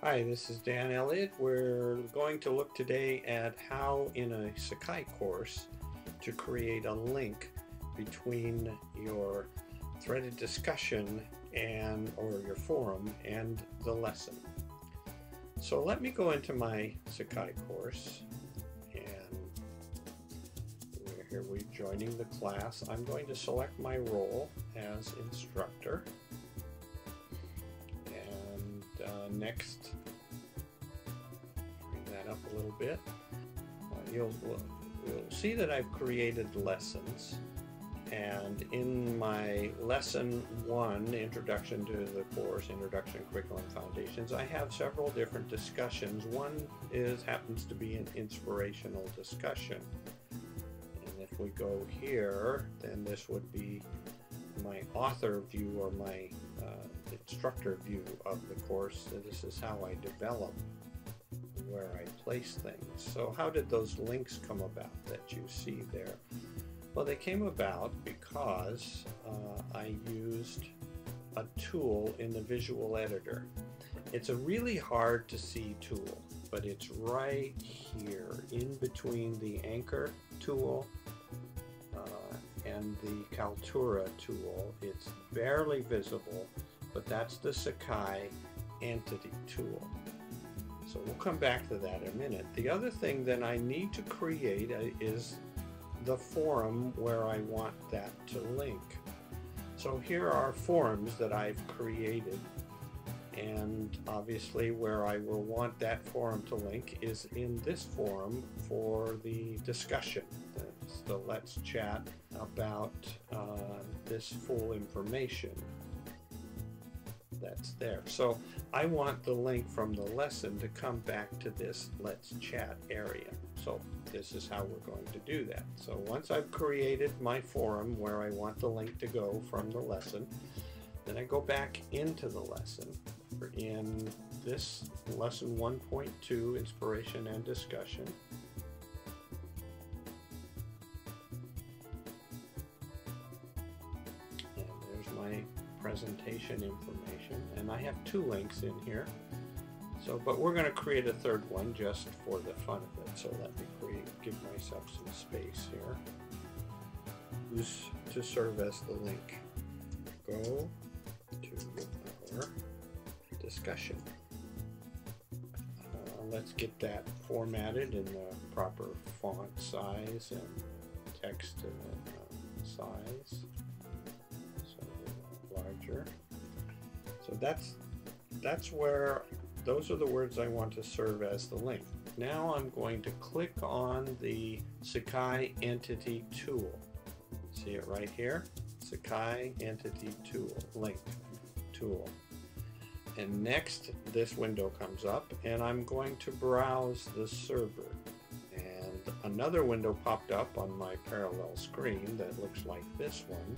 Hi, this is Dan Elliott. We're going to look today at how in a Sakai course to create a link between your threaded discussion or your forum and the lesson. So let me go into my Sakai course, and here we're joining the class. I'm going to select my role as instructor. Next, bring that up a little bit. You'll see that I've created lessons, and in my lesson 1, Introduction to the Course, Introduction Curriculum Foundations, I have several different discussions. One happens to be an inspirational discussion, and if we go here, then this would be my author view or my instructor view of the course. So this is how I develop where I place things. So how did those links come about that you see there? Well, they came about because I used a tool in the visual editor. It's a really hard to see tool, but it's right here in between the anchor tool and the Kaltura tool. It's barely visible, but that's the Sakai entity tool. So we'll come back to that in a minute. The other thing that I need to create is the forum where I want that to link. So here are forums that I've created, and obviously where I will want that forum to link is in this forum for the discussion. That's the Let's Chat about this full information that's there. So I want the link from the lesson to come back to this Let's Chat area. So this is how we're going to do that. So once I've created my forum where I want the link to go from the lesson, then I go back into the lesson. In this lesson 1.2, Inspiration and Discussion. And there's my presentation information, and I have 2 links in here. So, but we're going to create a third one just for the fun of it. So let me give myself some space here. Use to serve as the link. Go to our discussion. Let's get that formatted in the proper font size and text size. Larger. So that's where those are the words I want to serve as the link. Now I'm going to click on the Sakai Entity Tool. See it right here? Sakai Entity Tool, Link Tool. And next this window comes up, and I'm going to browse the server. And another window popped up on my parallel screen that looks like this one.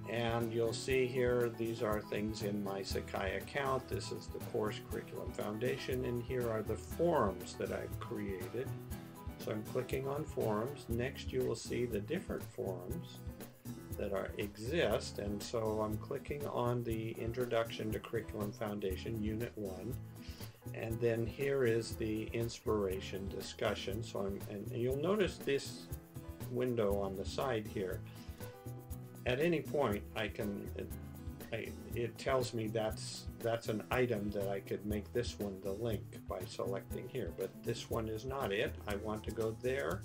And you'll see here, these are things in my Sakai account. This is the Course Curriculum Foundation, and here are the forums that I've created. So I'm clicking on forums. Next you will see the different forums that exist, and so I'm clicking on the Introduction to Curriculum Foundation, Unit 1, and then here is the Inspiration Discussion. So and you'll notice this window on the side here. At any point, it tells me that's an item that I could make this one the link by selecting here, but this one is not it. I want to go there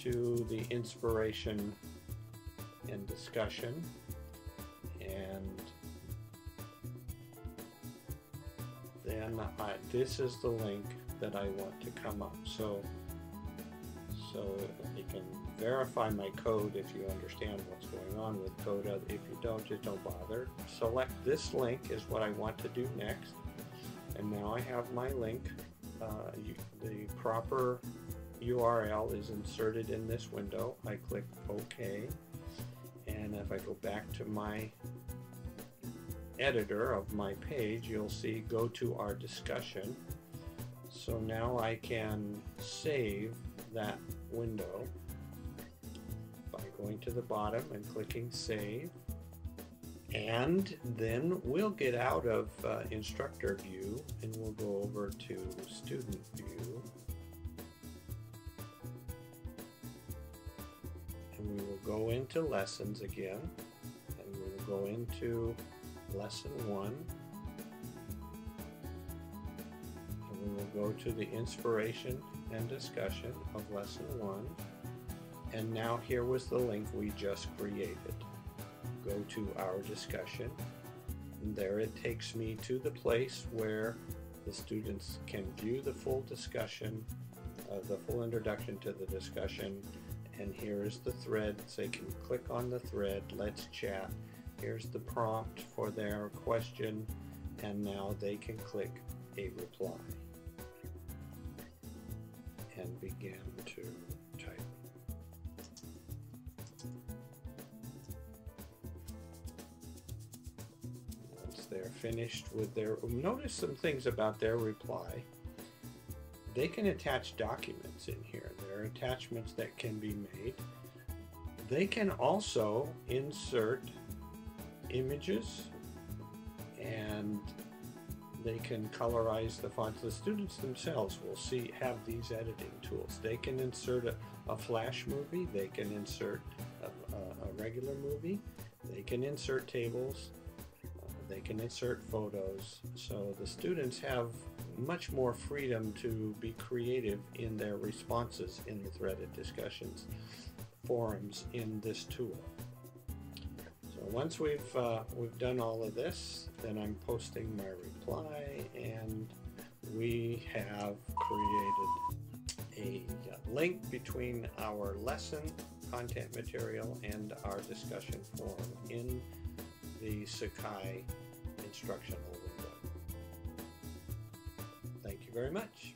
to the Inspiration and Discussion, and then this is the link that I want to come up. So you can verify my code if you understand what's going on with code. If you don't, just don't bother. Select this link is what I want to do next, and now I have my link. The proper URL is inserted in this window. I click OK, and if I go back to my editor of my page, you'll see go to our discussion. So now I can save that window by going to the bottom and clicking Save. And then we'll get out of instructor view and we'll go over to student view. And we will go into lessons again. And we will go into lesson 1. And we will go to the inspiration and discussion of lesson 1. And now here was the link we just created. Go to our discussion, and there it takes me to the place where the students can view the full discussion, the full introduction to the discussion, and here is the thread. So they can click on the thread, let's chat. Here's the prompt for their question, and now they can click a reply and begin to type. They're finished with their, notice some things about their reply. They can attach documents in here. There are attachments that can be made. They can also insert images, and they can colorize the fonts. The students themselves will have these editing tools. They can insert a flash movie. They can insert a regular movie. They can insert tables. They can insert photos, so the students have much more freedom to be creative in their responses in the threaded discussions forums in this tool. So once we've done all of this, then I'm posting my reply, and we have created a link between our lesson content material and our discussion forum in the Sakai instructional window. Thank you very much.